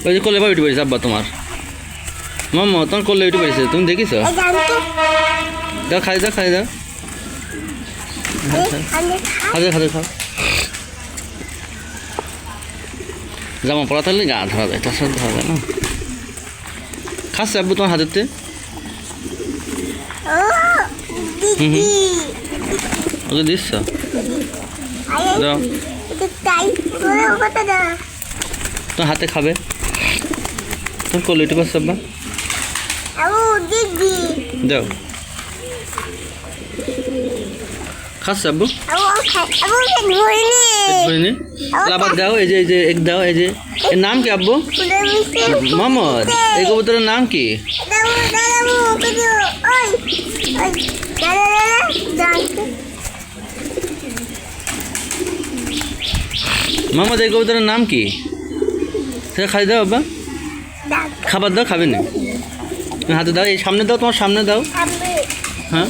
ওই যে কোলে উঠে পড়েছে আব্বা তোমার মাম্মা তোমার কোলে উঠে পড়েছে তুমি দেখিস দাও খাই দাও খাই দাও খাদে খাদে খাও জামা পড়া থাকলে গা ধরা যায় তার সাথে ধরা যায় না খাচ্ছে আব্বু তোমার হাতেতে ওকে দিচ্ছ দাও তোমার হাতে খাবে তোর কোলে উঠে পারছো আব্বা দাও খাচ্ছে আব্বু আবার দাও এই যে এক দাও এই যে এর নাম কি আব্বু মোহাম্মদ এই কবুতরের নাম কি মোহাম্মদ এই কবুতরের নাম কি সেটা খাই দাও আব্বা খাবার দাও খাবে না হাতে দাও এই সামনে দাও তোমার সামনে দাও হ্যাঁ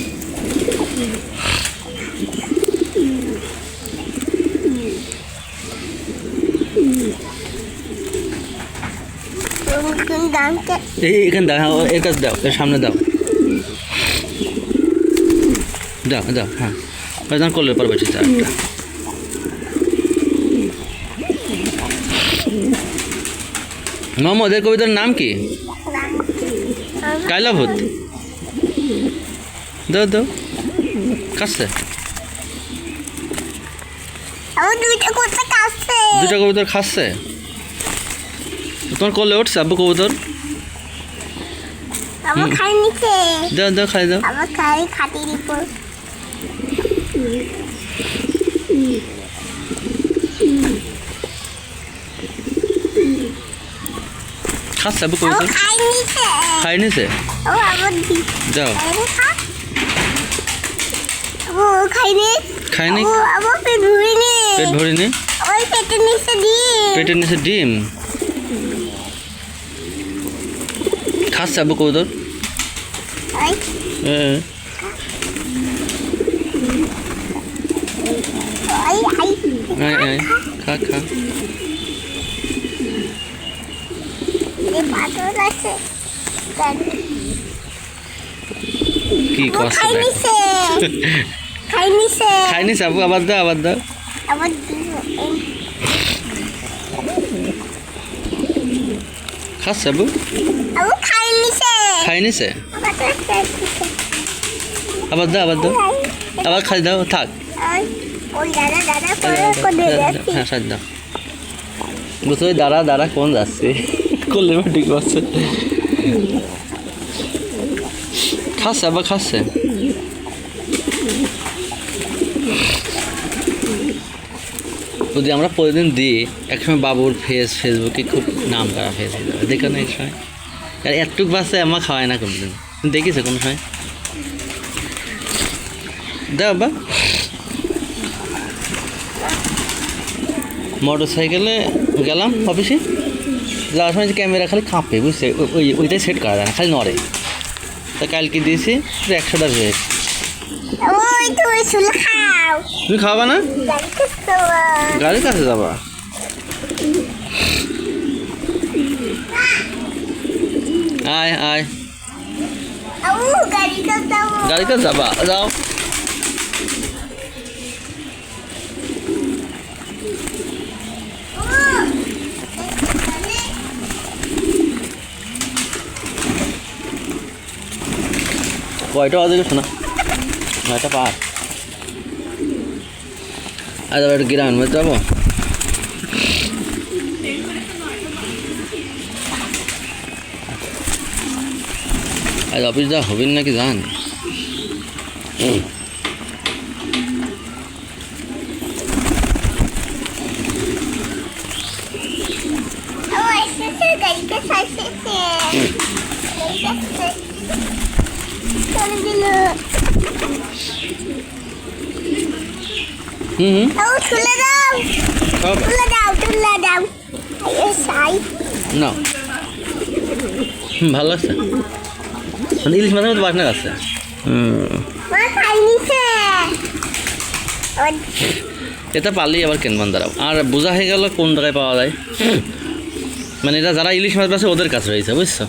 এখানে দাও হ্যাঁ এর কাছে দাও এর সামনে দাও দাও দাও হ্যাঁ ওইখানে করলে পারবে একটা মোহাম্মদ এর কবিতার নাম কি কাইলাভূত দাও দাও কাছে দুটা কবুতর খাচ্ছে তোমার করলে উঠছে আব্বু কবুতর দাও দাও খাই দাও খাচ্ছে আব্বু কবুতর খাই নিছে যাও খাইনি পেট ভরিনি পেটের নিচে ডিম খাচ্ছে আব্বু কবুতর খা খা কি কষ্ট খাইনি আব্বু আবার দাও আবার দাও খাচ্ছে আব্বু খাই নিছে আবার দাও আবার দাও আবার খাই দাও থাক হ্যাঁ সাজ দাও বুঝতে দাঁড়া দাঁড়া কোন যাচ্ছে করলে ঠিক আছে খাচ্ছে আবার খাচ্ছে যদি আমরা প্রতিদিন দিই একসময় বাবুর ফেসবুকে খুব নাম করা ফেস হয়ে যাবে দেখো না এক সময় আর একটুক বাচ্চা আমার খাওয়ায় না কোনোদিন দেখিছে কোনো সময় দাও বা মোটর সাইকেলে গেলাম অফিসে যাওয়ার সময় ক্যামেরা খালি কাঁপে বুঝছে ওইটাই সেট করা যায় না খালি নড়ে তা কালকে দিয়েছি 100টা ভেজ তুমি খাওয়াবা না গাড়ির কাছে যাবা আয় আয় গাড়ির কাছে যাবা যাও কয়টা বাজে গেছো না 9টা 5 আজ আবার গ্রামের মধ্যে যাবো আজ অফিস যা হবেন নাকি জান না ভালো লাগছে মানে ইলিশ মাছের মতো বাসনা আছে এটা পারলেই আবার কেনবান দাঁড়াও আর বোঝা হয়ে গেল কোন জায়গায় পাওয়া যায় মানে এটা যারা ইলিশ মাছ আছে ওদের কাছে রয়েছে, বুঝছো?